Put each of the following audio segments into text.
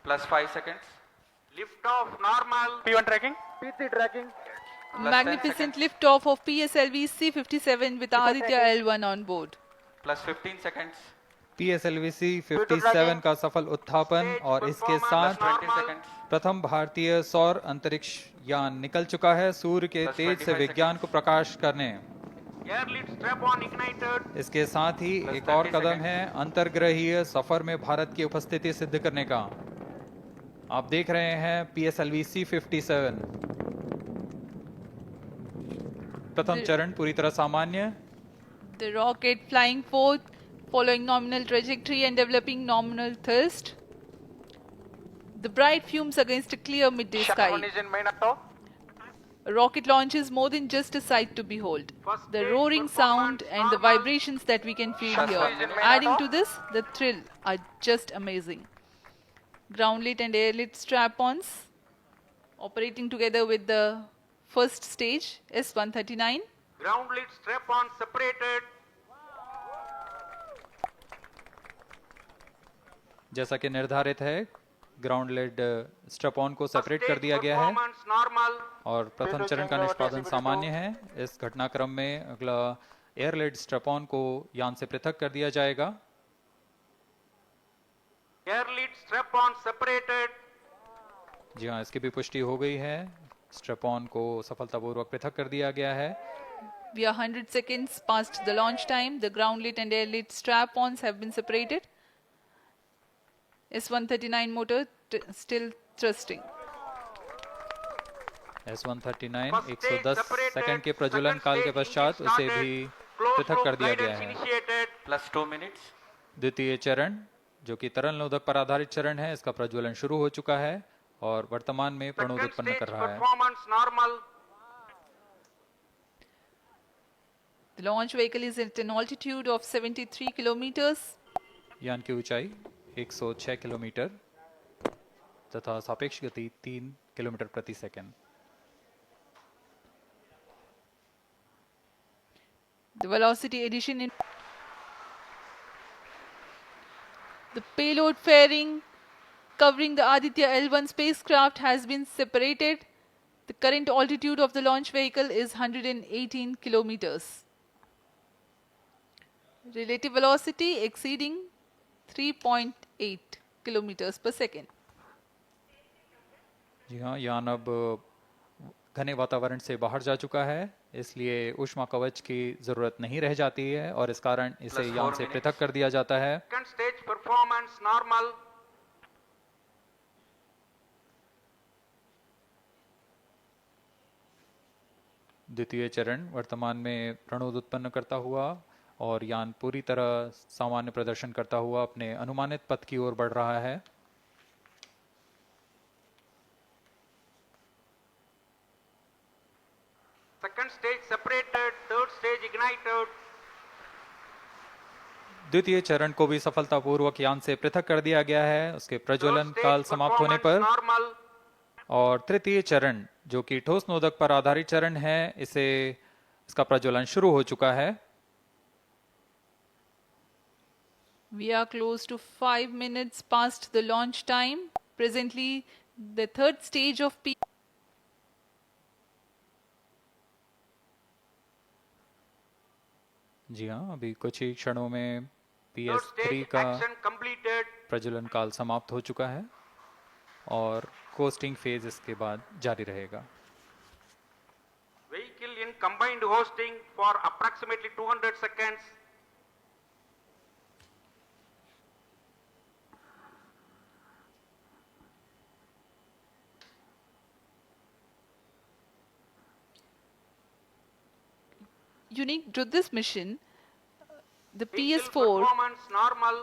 Plus 5 seconds. Lift off normal. P1 tracking. P3 tracking. Plus 10 Magnificent seconds. liftoff of PSLV C57 with Aditya L1 on board. Plus 15 seconds. PSLV C57 का सफल उत्थापन और इसके Plus साथ 20 seconds. प्रथम भारतीय सौर अंतरिक्ष यान निकल चुका है सूर्य के Plus तेज से 25 विज्ञान को प्रकाश करने। Air lead strap on ignited. इसके साथ ही Plus एक और 30 कदम seconds. है अंतर्ग्रहीय सफर में भारत की उपस्थिति सिद्ध करने का। आप देख रहे हैं PSLV C57 प्रथम चरण पूरी तरह सामान्य। The rocket flying forth, following nominal trajectory and developing nominal thrust. The bright fumes against a clear midday sky. L1 is in main auto. A rocket launch is more than just a sight to behold. First The stage roaring sound performance and the normal. vibrations that we can feel First here, stage in main adding auto. to this, the thrill are just amazing. Ground-lit and air-lit strap-ons operating together with the first stage, S139. Ground lead strap on separated. जैसा कि निर्धारित है ground lead स्ट्रप on को First separate कर stage दिया गया है performance normal. और प्रथम चरण का निष्पादन सामान्य है। इस घटनाक्रम में अगला एयर लेड स्ट्रप ऑन को यान से पृथक कर दिया जाएगा। Air lead strap on separated. जी हाँ, इसकी भी पुष्टि हो गई है। स्ट्रप ऑन को सफलतापूर्वक पृथक कर दिया गया है। We are 100 seconds past the launch time. The ground-lit and air-lit strap-ons have been separated. S139 motor still thrusting. S139 First stage 110 separated. Second के प्रज्वलन Second काल के stage पश्चात engine उसे started. भी Closed पृथक कर loop दिया गया guidance है। initiated. Plus 2 minutes. द्वितीय चरण जो कि तरल नोदक पर आधारित चरण है, इसका प्रज्वलन शुरू हो चुका है और वर्तमान में प्रणोद Second उत्पन्न stage कर रहा है। performance normal. The launch vehicle is at an altitude of 73 kilometers. यान की ऊंचाई 106 किलोमीटर तथा सापेक्ष गति 3 किलोमीटर प्रति second. The velocity addition in the payload fairing covering the Aditya L1 spacecraft has been separated. The current altitude of the launch vehicle is 118 kilometers. Relative velocity exceeding 3.8 kilometers per second. जी हाँ, यान अब घने वातावरण से बाहर जा चुका है, इसलिए ऊष्मा कवच की जरूरत नहीं रह जाती है और इस कारण इसे Plus यान 4 से minutes. पृथक कर दिया जाता है। Second stage performance normal. द्वितीय चरण वर्तमान में प्रणोद उत्पन्न करता हुआ और यान पूरी तरह सामान्य प्रदर्शन करता हुआ अपने अनुमानित पथ की ओर बढ़ रहा है। Second stage separated. Third stage ignited. द्वितीय चरण को भी सफलतापूर्वक यान से पृथक कर दिया गया है उसके प्रज्वलन Third stage काल समाप्त होने पर। performance normal. और तृतीय चरण जो कि ठोस नोदक पर आधारित चरण है, इसका प्रज्वलन शुरू हो चुका है। We are close to 5 minutes past the launch time. Presently, the third stage of P. जी हाँ, अभी कुछ ही क्षणों में Third PS3 stage का action completed. प्रज्वलन काल समाप्त हो चुका है और कोस्टिंग फेज इसके बाद जारी रहेगा। Vehicle in combined hosting for approximately 200 seconds. Unique to this mission, the Vehicle PS4 performance normal.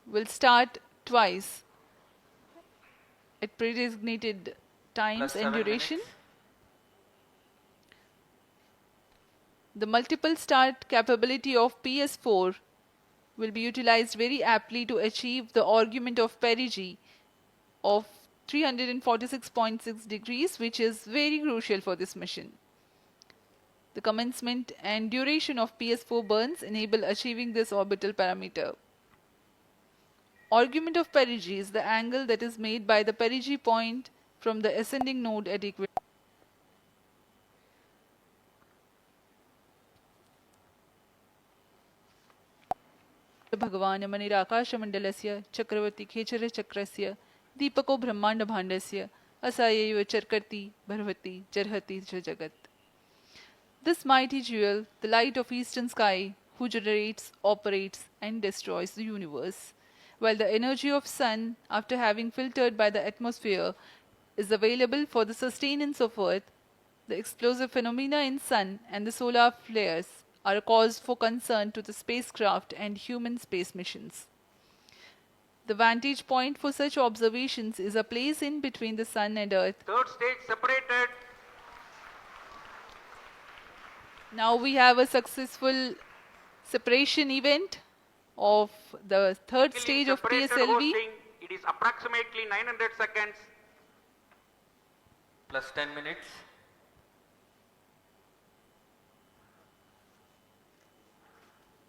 will start twice at pre-designated times Plus and 7 duration. minutes. The multiple start capability of PS4 will be utilized very aptly to achieve the argument of perigee of 346.6 degrees, which is very crucial for this mission. The commencement and duration of PS4 burns enable achieving this orbital parameter. Argument of perigee is the angle that is made by the perigee point from the ascending node at equator. भगवान् मणिराकाशमण्डलस्य चक्रवर्ती खेचर चक्रस्य दीपको ब्रह्माण्डभाण्डस्य असायैव चर्कति भरवति जर्हति च जगत्. This mighty jewel, the light of eastern sky, who generates, operates and destroys the universe, while the energy of sun, after having filtered by the atmosphere, is available for the sustenance of earth, the explosive phenomena in sun and the solar flares are a cause for concern to the spacecraft and human space missions. The vantage point for such observations is a place in between the sun and earth. Third stage separated. Now we have a successful separation event of the third stage of Separated PSLV. hosting. It is approximately 900 seconds. Plus 10 minutes.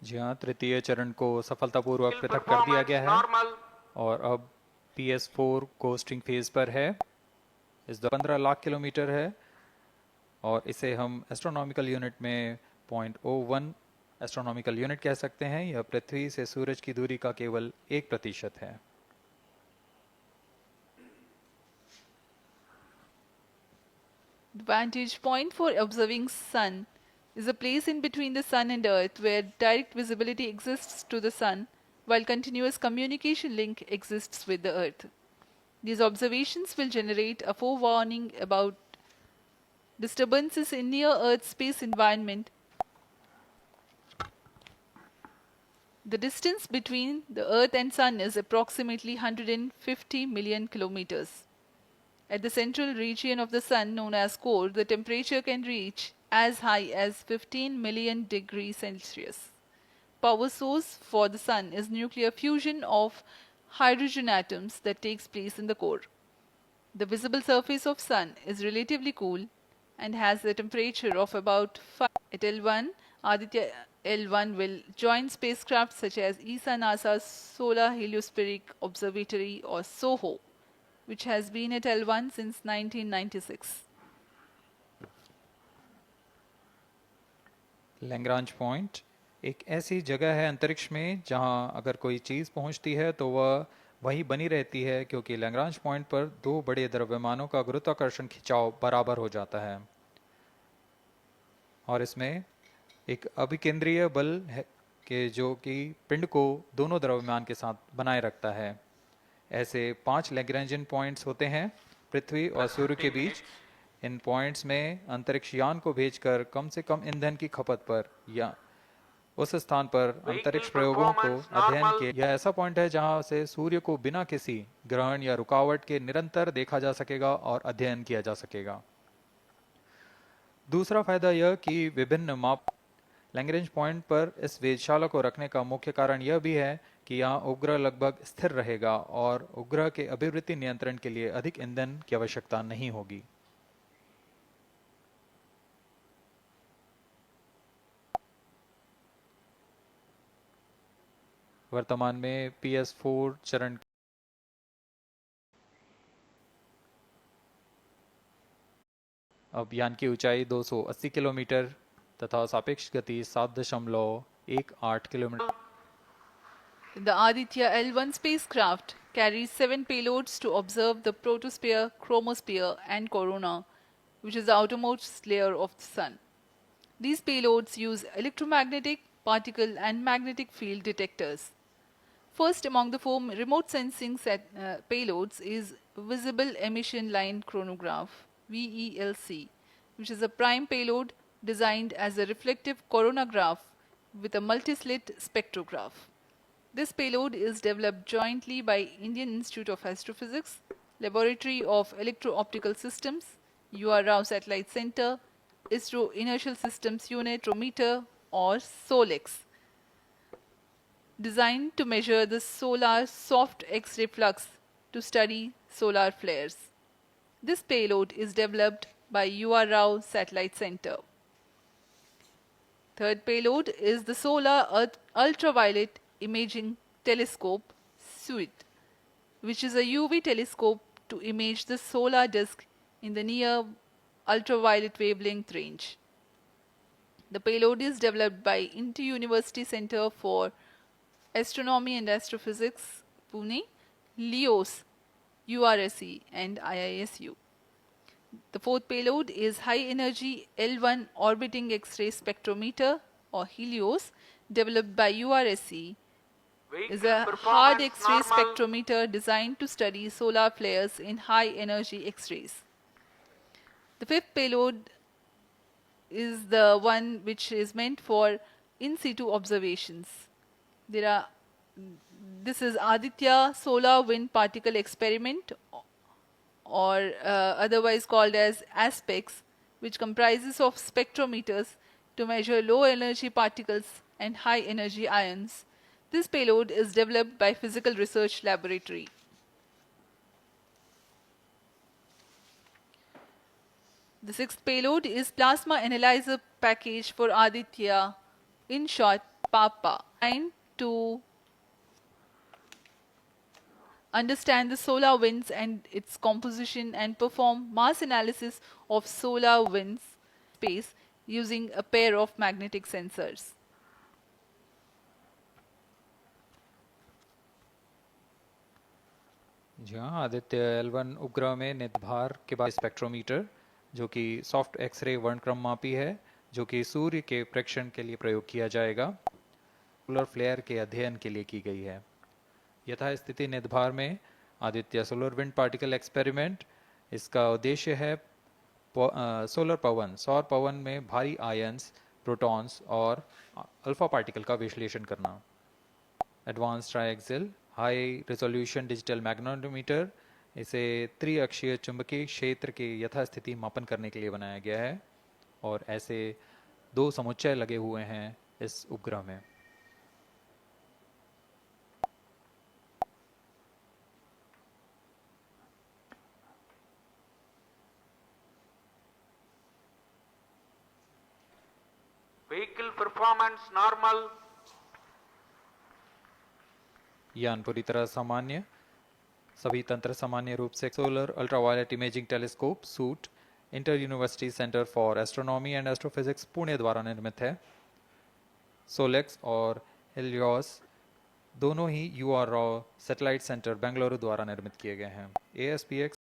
जी हाँ, तृतीय चरण को सफलतापूर्वक Still पृथक कर दिया performance गया है normal. और अब PS4 कोस्टिंग फेज पर है. इस 15 लाख किलोमीटर है और इसे हम एस्ट्रोनॉमिकल यूनिट में 0.01 एस्ट्रोनॉमिकल यूनिट कह सकते हैं. यह पृथ्वी से सूरज की दूरी का केवल 1% है. The vantage point for observing sun is a place in between the sun and earth where direct visibility exists to the sun while continuous communication link exists with the earth. These observations will generate a forewarning about disturbances in near earth space environment. The distance between the earth and sun is approximately 150 million kilometers. At the central region of the sun, known as core, the temperature can reach as high as 15 million degrees Celsius. Power source for the sun is nuclear fusion of hydrogen atoms that takes place in the core. The visible surface of sun is relatively cool and has a temperature of about 5. At L1, Aditya L1 will join spacecraft such as ESA NASA's Solar Heliospheric Observatory or SOHO, which has been at L1 since 1996. Lagrange point एक ऐसी जगह है अंतरिक्ष में जहां अगर कोई चीज़ पहुंचती है तो वह वही बनी रहती है, क्योंकि लैग्रांज पॉइंट पर दो बड़े द्रव्यमानों का गुरुत्वाकर्षण खिंचाव बराबर हो जाता है और इसमें एक अभिकेंद्रीय बल है कि जो कि पिंड को दोनों द्रव्यमान के साथ बनाए रखता है. ऐसे 5 लैग्रेंजियन पॉइंट्स होते हैं पृथ्वी और सूर्य के बीच. इन पॉइंट्स में अंतरिक्ष यान को भेजकर कम से कम ईंधन की खपत पर या उस स्थान पर अंतरिक्ष प्रयोगों को अध्ययन के यह ऐसा पॉइंट है जहां से सूर्य को बिना किसी ग्रहण या रुकावट के निरंतर देखा जा सकेगा और अध्ययन किया जा सकेगा. दूसरा फायदा यह कि विभिन्न माप लैग्रेंज पॉइंट पर इस वेधशाला को रखने का मुख्य कारण यह भी है कि यहाँ उपग्रह लगभग स्थिर रहेगा और उपग्रह के अभिवृद्धि नियंत्रण के लिए अधिक ईंधन की आवश्यकता नहीं होगी. वर्तमान में PS4 चरण अब यान की ऊंचाई 280 किलोमीटर तथा सापेक्ष गति 7.18 kilometre. The Aditya L1 spacecraft carries 7 payloads to observe the protosphere, chromosphere and corona, which is the outermost layer of the sun. These payloads use electromagnetic, particle and magnetic field detectors. First among the 4 remote sensing payloads is Visible Emission Line Chronograph, VELC, which is a prime payload designed as a reflective coronagraph with a multi-slit spectrograph. This payload is developed jointly by Indian Institute of Astrophysics, Laboratory of Electro-Optical Systems, UR Rao Satellite Center, ISRO Inertial Systems Unit, Rometer or SOLEX, designed to measure the solar soft X-ray flux to study solar flares. This payload is developed by UR Rao Satellite Center. Third payload is the Solar Ultraviolet Imaging Telescope, suite, which is a UV telescope to image the solar disk in the near ultraviolet wavelength range. The payload is developed by Inter-University Center for Astronomy and Astrophysics, Pune, LEOS, URSE and IISU. The fourth payload is High Energy L1 Orbiting X-ray Spectrometer or HELIOS, developed by URSE, is Vehicle a hard performance X-ray normal. spectrometer designed to study solar flares in high energy X-rays. The fifth payload is the one which is meant for in situ observations. This is Aditya Solar Wind Particle Experiment, or otherwise called as ASPEX, which comprises of spectrometers to measure low energy particles and high energy ions. This payload is developed by Physical Research Laboratory. The sixth payload is Plasma Analyzer Package for Aditya, in short PAPA, designed to understand the solar winds and its composition and perform mass analysis of solar winds space using a pair of magnetic sensors. जी हाँ, Aditya L1 उपग्रह में निर्धार के बाद spectrometer, जो कि soft x ray वर्णक्रम मापी है, जो कि सूर्य के प्रेक्षण के लिए प्रयोग किया जाएगा, सोलर फ्लेयर के अध्ययन के लिए की गई है। यथास्थिति निर्धार में Aditya solar wind particle experiment, इसका उद्देश्य है सोलर पवन, सौर पवन में भारी आयंस, प्रोटॉन्स और अल्फा पार्टिकल का विश्लेषण करना। Advance triaxial high resolution digital magnetometer, इसे त्रिअक्षीय चुंबकीय क्षेत्र के यथास्थिति मापन करने के लिए बनाया गया है, और ऐसे 2 समुच्चय लगे हुए हैं इस उपग्रह में। Vehicle performance normal. यान पूरी तरह सामान्य, सभी तंत्र सामान्य रूप से। Solar ultraviolet imaging telescope suit inter university centre for astronomy and astrophysics Pune द्वारा निर्मित है। सोलेक्स और हेलियोस दोनों ही UR Rao satellite centre Bengaluru द्वारा निर्मित किए गए हैं। ASPX